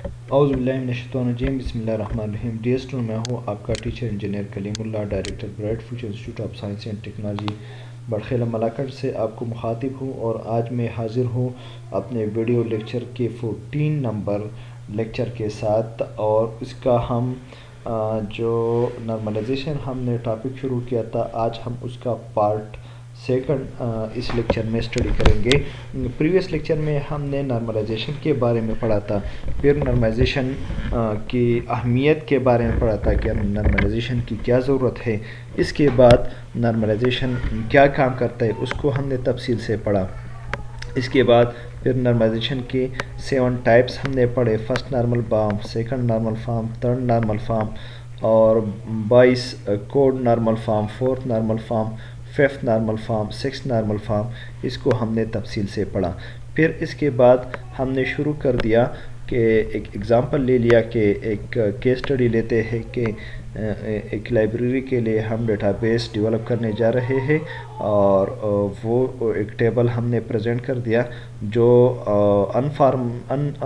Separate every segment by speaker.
Speaker 1: اعوذ باللہ من الشیطان الرجیم، بسم اللہ الرحمن الرحیم۔ ڈیئر اسٹوڈنٹ، میں ہوں آپ کا teacher engineer Kaleem Ullah, director bright future institute of science and technology Batkhela Malakand سے آپ کو مخاطب ہوں، اور آج میں حاضر ہوں اپنے ویڈیو لیکچر کے 14 نمبر لیکچر کے ساتھ، اور اس کا ہم جو نارملائزیشن ہم نے ٹاپک شروع کیا تھا، آج ہم اس کا پارٹ سیکنڈ اس لیکچر میں اسٹڈی کریں گے۔ پریویس لیکچر میں ہم نے نارملائزیشن کے بارے میں پڑھا تھا، پھر نارملائزیشن کی اہمیت کے بارے میں پڑھا تھا کہ نارملائزیشن کی کیا ضرورت ہے، اس کے بعد نارملائزیشن کیا کام کرتا ہے اس کو ہم نے تفصیل سے پڑھا۔ اس کے بعد پھر نارملائزیشن کے 7 ٹائپس ہم نے پڑھے، first normal form, second normal form, third normal form, اور 22 Codd normal form, fourth normal form, fifth normal form, six normal form, اس کو ہم نے تفصیل سے پڑھا۔ پھر اس کے بعد ہم نے شروع کر دیا کہ ایک ایگزامپل لے لیا کہ ایک کیس اسٹڈی لیتے ہیں کہ ایک لائبریری کے لیے ہم ڈیٹا بیس ڈیولپ کرنے جا رہے ہیں، اور وہ ایک ٹیبل ہم نے پریزنٹ کر دیا جو ان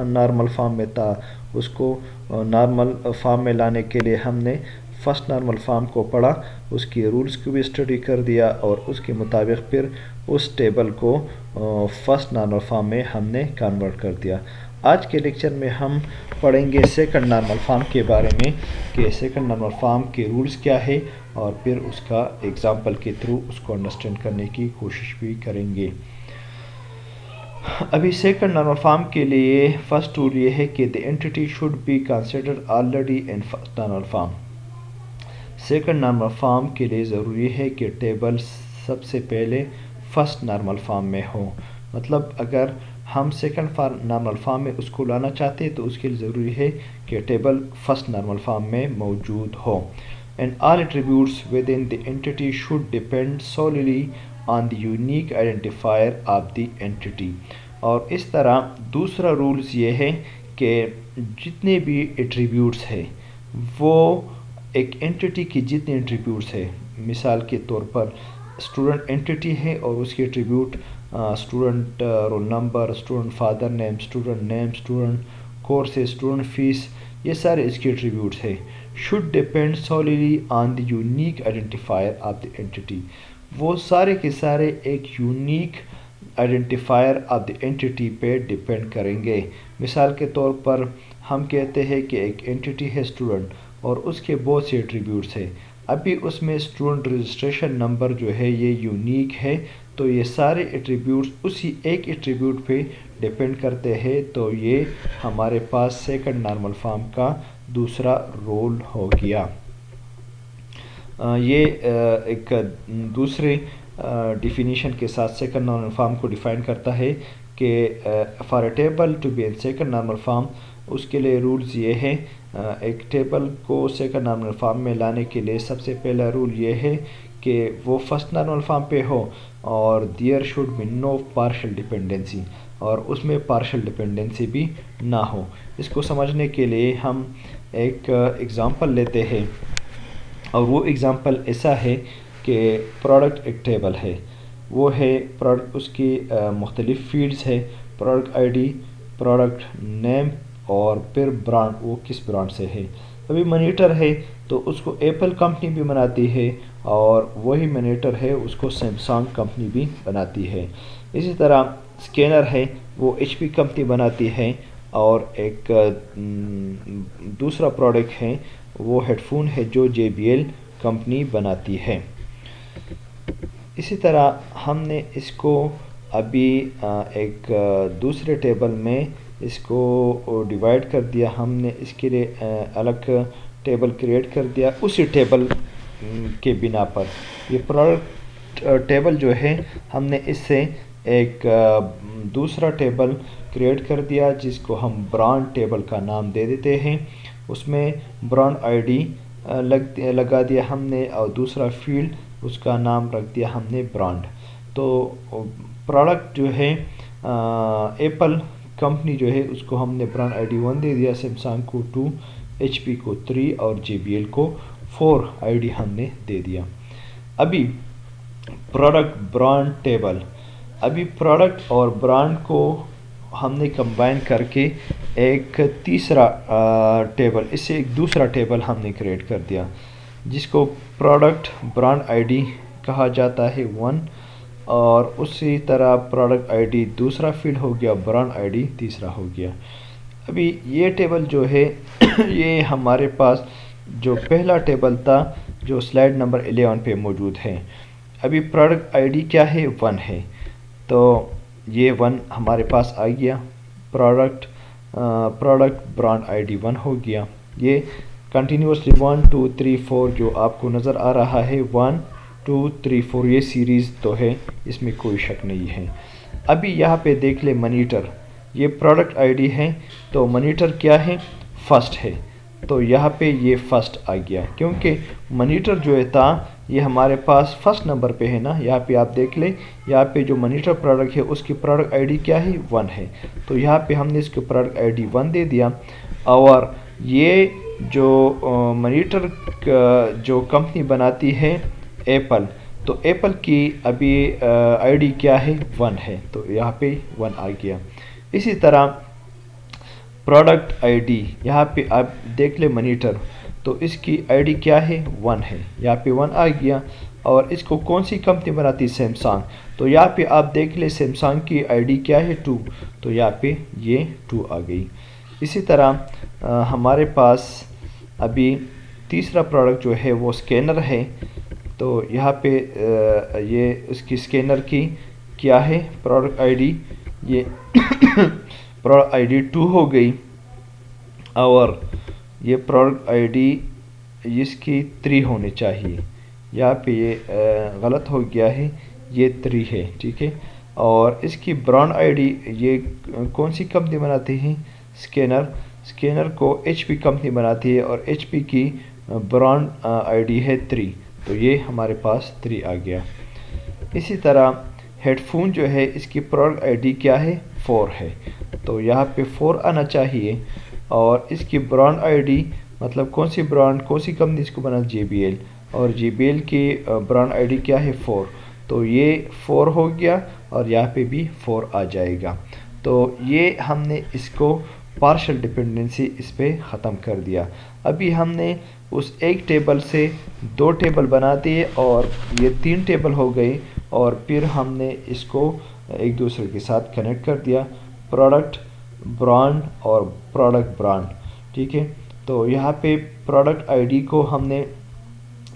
Speaker 1: نارمل فارم میں تھا، اس کو نارمل فارم میں لانے کے لیے ہم نے فرسٹ نارمل فارم کو پڑھا، اس کی رولز کو بھی اسٹڈی کر دیا، اور اس کے مطابق پھر اس ٹیبل کو فرسٹ نارمل فارم میں ہم نے کنورٹ کر دیا۔ آج کے لیکچر میں ہم پڑھیں گے سیکنڈ نارمل فارم کے بارے میں کہ سیکنڈ نارمل فارم کے رولز کیا ہے، اور پھر اس کا ایگزامپل کے تھرو اس کو انڈرسٹینڈ کرنے کی کوشش بھی کریں گے۔ ابھی سیکنڈ نارمل فارم کے لیے فرسٹ رول یہ ہے کہ the entity should be considered already in first normal form۔ Second normal form کے لیے ضروری ہے کہ ٹیبل سب سے پہلے فرسٹ نارمل فارم میں ہو، مطلب اگر ہم سیکنڈ نارمل فارم میں اس کو لانا چاہتے ہیں تو اس کے لیے ضروری ہے کہ ٹیبل فرسٹ نارمل فارم میں موجود ہو۔ And all attributes within the entity should depend solely on the unique identifier of the entity۔ اور اس طرح دوسرا رولز یہ ہے کہ جتنے بھی ایٹریبیوٹس ہیں وہ ایک انٹیٹی کی جتنے ایٹریبیوٹس ہیں، مثال کے طور پر اسٹوڈنٹ انٹیٹی ہے اور اس کے attribute student roll number, student father name, student course, student fees, یہ سارے اس کے ایٹریبیوٹس ہیں۔ should depend solely on the unique identifier of the entity۔ وہ سارے کے سارے ایک unique identifier of the entity پہ ڈپینڈ کریں گے۔ مثال کے طور پر ہم کہتے ہیں کہ ایک انٹیٹی ہے اسٹوڈنٹ اور اس کے بہت سے ایٹریبیوٹس ہیں، ابھی اس میں اسٹوڈنٹ رجسٹریشن نمبر جو ہے یہ یونیک ہے، تو یہ سارے ایٹریبیوٹس اسی ایک ایٹریبیوٹ پہ ڈپینڈ کرتے ہیں، تو یہ ہمارے پاس سیکنڈ نارمل فارم کا دوسرا رول ہو گیا۔ یہ ایک دوسرے ڈیفینیشن کے ساتھ سیکنڈ نارمل فارم کو ڈیفائن کرتا ہے کہ for a table to be in second normal form, اس کے لیے رولز یہ ہے، ایک ٹیبل کو سیکنڈ نارمل فارم میں لانے کے لیے سب سے پہلا رول یہ ہے کہ وہ فرسٹ نارمل فارم پہ ہو، اور there should be no partial dependency, اور اس میں پارشل ڈیپینڈنسی بھی نہ ہو۔ اس کو سمجھنے کے لیے ہم ایک ایگزامپل لیتے ہیں، اور وہ ایگزامپل ایسا ہے کہ پروڈکٹ ایک ٹیبل ہے، وہ ہے پروڈکٹ، اس کی مختلف فیلڈز ہے، پروڈکٹ آئی ڈی، پروڈکٹ نیم، اور پھر برانڈ، وہ کس برانڈ سے ہے۔ ابھی منیٹر ہے تو اس کو ایپل کمپنی بھی بناتی ہے، اور وہی منیٹر ہے اس کو سیمسنگ کمپنی بھی بناتی ہے۔ اسی طرح اسکینر ہے، وہ ایچ پی کمپنی بناتی ہے، اور ایک دوسرا پروڈکٹ ہے وہ ہیڈ فون ہے جو جے بی ایل کمپنی بناتی ہے۔ اسی طرح ہم نے اس کو ابھی ایک دوسرے ٹیبل میں اس کو ڈیوائڈ کر دیا، ہم نے اس کے لیے الگ ٹیبل کریٹ کر دیا اسی ٹیبل کے بنا پر۔ یہ پروڈکٹ ٹیبل جو ہے ہم نے اس سے ایک دوسرا ٹیبل کریٹ کر دیا جس کو ہم برانڈ ٹیبل کا نام دے دیتے ہیں، اس میں برانڈ آئی ڈی لگا دیا ہم نے، اور دوسرا فیلڈ اس کا نام رکھ دیا ہم نے برانڈ۔ تو پروڈکٹ جو ہے ایپل کمپنی جو ہے اس کو ہم نے برانڈ آئی ڈی 1 دے دیا، سیمسنگ کو 2، ایچ پی کو 3، اور جے بی ایل کو 4 آئی ڈی ہم نے دے دیا۔ ابھی پروڈکٹ برانڈ ٹیبل، ابھی پروڈکٹ اور برانڈ کو ہم نے کمبائن کر کے ایک تیسرا ٹیبل، اس سے ایک دوسرا ٹیبل ہم نے کریٹ کر دیا جس کو پروڈکٹ برانڈ آئی ڈی کہا جاتا ہے 1، اور اسی طرح پروڈکٹ آئی ڈی دوسرا فیلڈ ہو گیا، برانڈ آئی ڈی تیسرا ہو گیا۔ ابھی یہ ٹیبل جو ہے یہ ہمارے پاس جو پہلا ٹیبل تھا جو سلائیڈ نمبر 11 پہ موجود ہے، ابھی پروڈکٹ آئی ڈی کیا ہے 1 ہے، تو یہ 1 ہمارے پاس آ گیا، پروڈکٹ برانڈ آئی ڈی 1 ہو گیا۔ یہ کنٹینیوسلی 1 2 3 4 جو آپ کو نظر آ رہا ہے 1 2 3 4 یہ سیریز تو ہے، اس میں کوئی شک نہیں ہے۔ ابھی یہاں پہ دیکھ لیں منیٹر، یہ پروڈکٹ آئی ڈی ہے تو منیٹر کیا ہے، فرسٹ ہے، تو یہاں پہ یہ فرسٹ آ گیا کیونکہ منیٹر جو تھا یہ ہمارے پاس فرسٹ نمبر پہ ہے نا۔ یہاں پہ آپ دیکھ لیں، یہاں پہ جو منیٹر پروڈکٹ ہے اس کی پروڈکٹ آئی ڈی کیا ہے 1 ہے، تو یہاں پہ ہم نے اس کو پروڈکٹ آئی ڈی 1 دے دیا۔ اور یہ جو منیٹر جو کمپنی بناتی ہے ایپل، تو ایپل کی ابھی آئی ڈی کیا ہے 1 ہے، تو یہاں پہ 1 آ گیا۔ اسی طرح پروڈکٹ آئی ڈی یہاں پہ آپ دیکھ لیں منیٹر، تو اس کی آئی ڈی کیا ہے 1 ہے، یہاں پہ 1 آ گیا۔ اور اس کو کون سی کمپنی بناتی ہے، سیمسنگ، تو یہاں پہ آپ دیکھ لیں سیمسنگ کی آئی ڈی کیا ہے 2، تو یہاں پہ یہ 2 آ گئی۔ اسی طرح ہمارے پاس ابھی تیسرا پروڈکٹ جو ہے وہ سکینر ہے، تو یہاں پہ یہ اس کی سکینر کی کیا ہے پروڈکٹ آئی ڈی، یہ پروڈکٹ آئی ڈی 2 ہو گئی، اور یہ پروڈکٹ آئی ڈی اس کی 3 ہونی چاہیے، یہاں پہ یہ غلط ہو گیا ہے، یہ 3 ہے، ٹھیک ہے۔ اور اس کی برانڈ آئی ڈی یہ کون سی کمپنی بناتی ہے، سکینر کو ایچ پی کمپنی بناتی ہے، اور ایچ پی کی برانڈ آئی ڈی ہے 3، تو یہ ہمارے پاس 3 آ گیا۔ اسی طرح ہیڈ فون جو ہے اس کی پروڈکٹ آئی ڈی کیا ہے 4 ہے، تو یہاں پہ 4 آنا چاہیے۔ اور اس کی برانڈ آئی ڈی مطلب کون سی برانڈ، کون سی کمپنی اس کو بنا، جے بی ایل، اور جے بی ایل کی برانڈ آئی ڈی کیا ہے 4، تو یہ 4 ہو گیا، اور یہاں پہ بھی 4 آ جائے گا۔ تو یہ ہم نے اس کو پارشل ڈپینڈنسی اس پہ ختم کر دیا۔ ابھی ہم نے اس ایک ٹیبل سے 2 ٹیبل بنا دیے اور یہ 3 ٹیبل ہو گئے، اور پھر ہم نے اس کو ایک دوسرے کے ساتھ کنیکٹ کر دیا، پروڈکٹ برانڈ اور پروڈکٹ برانڈ، ٹھیک ہے۔ تو یہاں پہ پروڈکٹ آئی ڈی کو ہم نے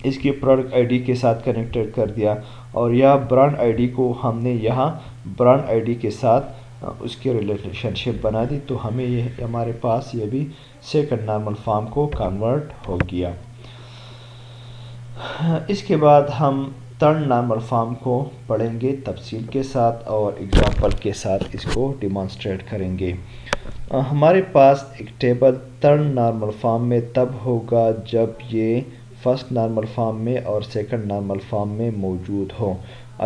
Speaker 1: اس کی پروڈکٹ آئی ڈی کے ساتھ کنیکٹڈ کر دیا، اور یہاں برانڈ آئی ڈی کو ہم نے یہاں برانڈ آئی ڈی کے ساتھ اس کی ریلیشن شپ بنا دی، تو ہمیں یہ ہمارے پاس یہ بھی سیکنڈ نارمل فارم کو کنورٹ ہو گیا۔ اس کے بعد ہم تھرڈ نارمل فارم کو پڑھیں گے تفصیل کے ساتھ اور اگزامپل کے ساتھ اس کو ڈیمانسٹریٹ کریں گے۔ ہمارے پاس ایک ٹیبل تھرڈ نارمل فارم میں تب ہوگا جب یہ فرسٹ نارمل فارم میں اور سیکنڈ نارمل فارم میں موجود ہو۔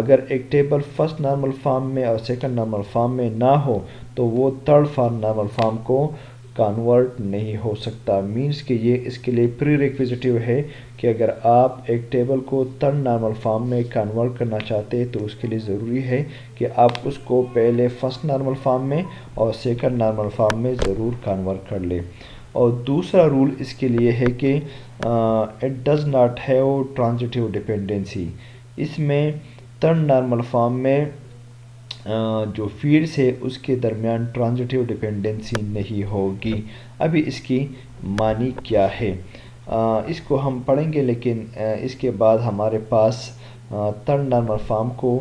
Speaker 1: اگر ایک ٹیبل فرسٹ نارمل فارم میں اور سیکنڈ نارمل فارم میں نہ ہو تو وہ تھرڈ نارمل فارم کو کنورٹ نہیں ہو سکتا، مینس کہ یہ اس کے لیے پری ریکویزٹیو ہے کہ اگر آپ ایک ٹیبل کو تھرڈ نارمل فارم میں کنورٹ کرنا چاہتے ہیں تو اس کے لیے ضروری ہے کہ آپ اس کو پہلے فرسٹ نارمل فارم میں اور سیکنڈ نارمل فارم میں ضرور کنورٹ کر لیں۔ اور دوسرا رول اس کے لیے ہے کہ it does not have transitive dependency, اس میں تھرڈ نارمل فارم میں جو فیلڈس ہے اس کے درمیان ٹرانزٹیو ڈپینڈنسی نہیں ہوگی۔ ابھی اس کی معنی کیا ہے اس کو ہم پڑھیں گے، لیکن اس کے بعد ہمارے پاس تھرڈ نارمل فارم کو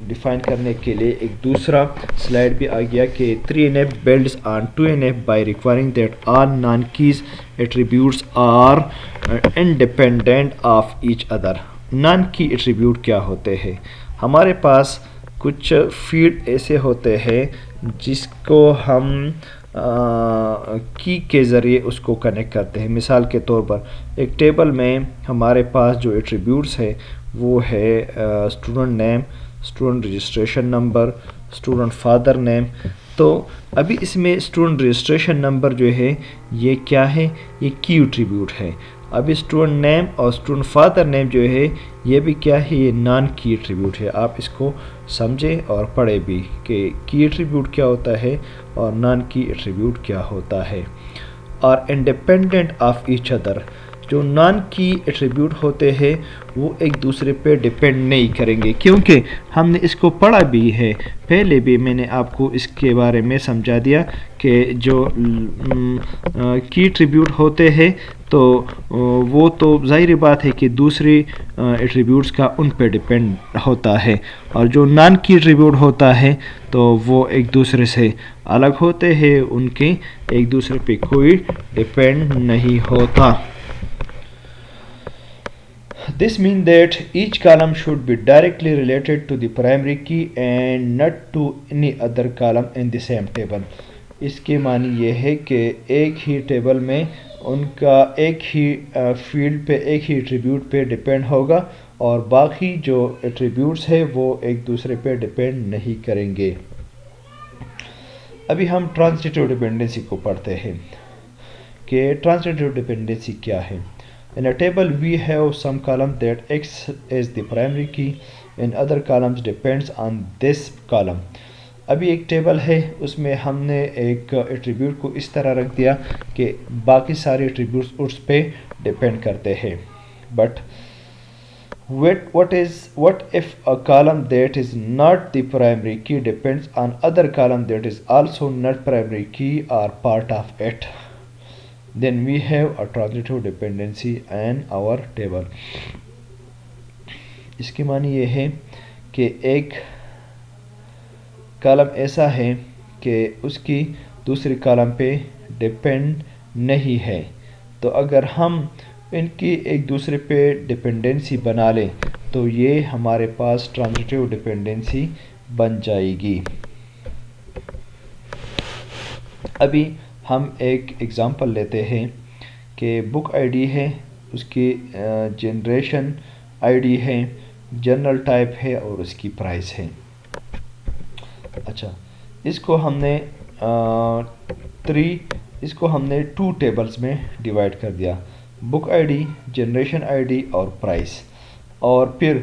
Speaker 1: ڈیفائن کرنے کے لیے ایک دوسرا سلائیڈ بھی آ گیا کہ 3NF builds on 2NF by requiring that all non-keys attributes are independent of each other۔ Naan کی ایٹریبیوٹ کیا ہوتے ہیں، ہمارے پاس کچھ فیلڈ ایسے ہوتے ہیں جس کو ہم کی کے ذریعے اس کو کنیکٹ کرتے ہیں۔ مثال کے طور پر ایک ٹیبل میں ہمارے پاس جو ایٹریبیوٹس ہے وہ ہے student name, student registration number, student father نیم۔ تو ابھی اس میں اسٹوڈنٹ رجسٹریشن نمبر جو ہے یہ کیا ہے، یہ کی ایٹریبیوٹ ہے، اب اسٹوڈنٹ نیم اور اسٹوڈنٹ فادر نیم جو ہے یہ بھی کیا ہے، یہ نان کی ایٹریبیوٹ ہے. آپ اس کو سمجھیں اور پڑھیں بھی کہ کی ایٹریبیوٹ کیا ہوتا ہے اور نان کی ایٹریبیوٹ کیا ہوتا ہے. اور انڈیپینڈنٹ آف ایچ ادر، جو نان کی ایٹریبیوٹ ہوتے ہیں وہ ایک دوسرے پہ ڈیپینڈ نہیں کریں گے، کیونکہ ہم نے اس کو پڑھا بھی ہے پہلے بھی. میں نے آپ کو اس کے بارے میں سمجھا دیا کہ جو کی ایٹریبیوٹ ہوتے ہیں تو وہ تو ظاہر بات ہے کہ دوسری ایٹریبیوٹس کا ان پہ ڈیپینڈ ہوتا ہے، اور جو نان کی ایٹریبیوٹ ہوتا ہے تو وہ ایک دوسرے سے الگ ہوتے ہیں، ان کے ایک دوسرے پہ کوئی ڈیپینڈ نہیں ہوتا. This means that each column should be directly related to the primary key and not to any other column in the same table. اس کے معنی یہ ہے کہ ایک ہی ٹیبل میں ان کا ایک ہی فیلڈ پہ ایک ہی ایٹریبیوٹ پہ ڈیپینڈ ہوگا، اور باقی جو ایٹریبیوٹس ہیں وہ ایک دوسرے پہ ڈیپینڈ نہیں کریں گے. ابھی ہم ٹرانزٹیو ڈیپینڈنسی کو پڑھتے ہیں کہ ٹرانزٹیو ڈیپینڈنسی کیا ہے. In a table we have some column that X is the primary key and other columns depends on this column. ابھی ایک ٹیبل ہے، اس میں ہم نے ایک ایٹریبیوٹ کو اس طرح رکھ دیا کہ باقی سارے ایٹریبیوٹس اس پہ ڈیپینڈ کرتے ہیں. But what if a column that is not the primary key depends on other column that is also not primary key or part of it? Then we have a transitive dependency in our table. اس کی معنی یہ ہے کہ ایک column ایسا ہے کہ اس کی دوسری کالم پہ ڈیپینڈ نہیں ہے، تو اگر ہم ان کی ایک دوسرے پہ ڈیپینڈنسی بنا لیں تو یہ ہمارے پاس ٹرانزٹیو ڈیپینڈنسی بن جائے گی. ابھی ہم ایک ایگزامپل لیتے ہیں کہ بک آئی ڈی ہے، اس کی جنریشن آئی ڈی ہے، جنرل ٹائپ ہے اور اس کی پرائس ہے. اچھا، اس کو ہم نے 2 ٹیبلز میں ڈیوائڈ کر دیا، book I D, generation I D اور پرائس. اور پھر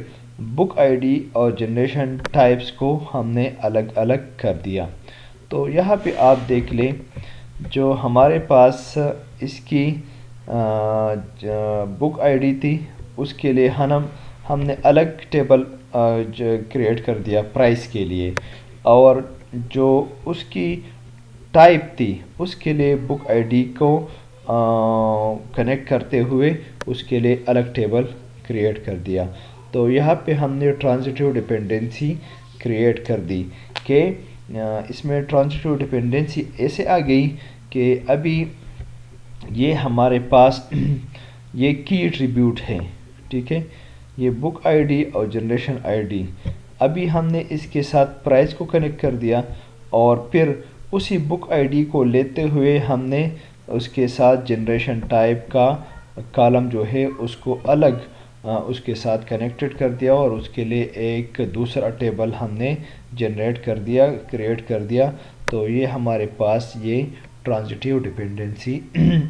Speaker 1: بک آئی ڈی اور جنریشن ٹائپس کو ہم نے الگ الگ کر دیا. تو یہاں پہ آپ دیکھ لیں جو ہمارے پاس اس کی بک آئی ڈی تھی اس کے لیے ہم نے الگ ٹیبل کریٹ کر دیا پرائس کے لیے، اور جو اس کی ٹائپ تھی اس کے لیے بک آئی ڈی کو کنیکٹ کرتے ہوئے اس کے لیے الگ ٹیبل کریٹ کر دیا. تو یہاں پہ ہم نے ٹرانزٹیو ڈیپینڈنسی کریٹ کر دی کہ اس میں ٹرانزٹیو ڈیپینڈنسی ایسے آ گئی کہ ابھی یہ ہمارے پاس یہ کی ایٹریبیوٹ ہے، ٹھیک ہے، یہ بک آئی ڈی اور جنریشن آئی ڈی. ابھی ہم نے اس کے ساتھ پرائس کو کنیکٹ کر دیا، اور پھر اسی بک آئی ڈی کو لیتے ہوئے ہم نے اس کے ساتھ جنریشن ٹائپ کا کالم جو ہے اس کو الگ اس کے ساتھ کنیکٹڈ کر دیا، اور اس کے لیے ایک دوسرا ٹیبل ہم نے جنریٹ کر دیا، کریٹ کر دیا. تو یہ ہمارے پاس یہ ٹرانزٹیو ڈیپینڈنسی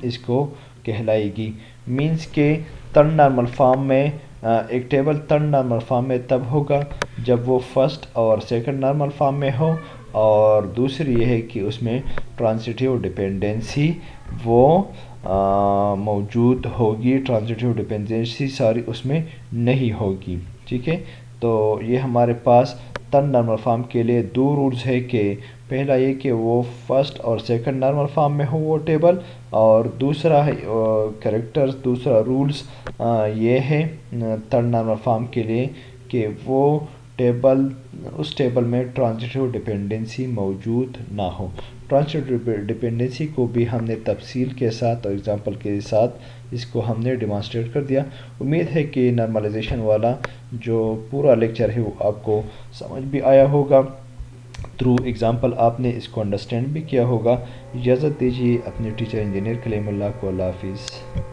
Speaker 1: اس کو کہلائے گی. مینس کہ تھرڈ نارمل فارم میں ایک ٹیبل تھرڈ نارمل فارم میں تب ہوگا جب وہ فرسٹ اور سیکنڈ نارمل فارم میں ہو، اور دوسری یہ ہے کہ اس میں ٹرانزٹیو ڈیپینڈنسی وہ موجود ہوگی، ٹرانزٹیو ڈیپینڈنسی ساری اس میں نہیں ہوگی. ٹھیک ہے، تو یہ ہمارے پاس تھرڈ نارمل فارم کے لیے 2 رولز ہے کہ پہلا یہ کہ وہ فرسٹ اور سیکنڈ نارمل فارم میں ہو وہ ٹیبل، اور دوسرا کریکٹرز دوسرا رولز یہ ہے تھرڈ نارمل فارم کے لیے کہ وہ ٹیبل اس ٹیبل میں ٹرانزٹیو ڈیپینڈنسی موجود نہ ہو. ٹرانزٹیو ڈیپینڈنسی کو بھی ہم نے تفصیل کے ساتھ اور ایگزامپل کے ساتھ اس کو ہم نے ڈیمانسٹریٹ کر دیا. امید ہے کہ نارملائزیشن والا جو پورا لیکچر ہے وہ آپ کو سمجھ بھی آیا ہوگا، تھرو ایگزامپل آپ نے اس کو انڈرسٹینڈ بھی کیا ہوگا. اجازت دیجیے اپنے ٹیچر انجینئر کلیم اللہ کو. اللہ حافظ.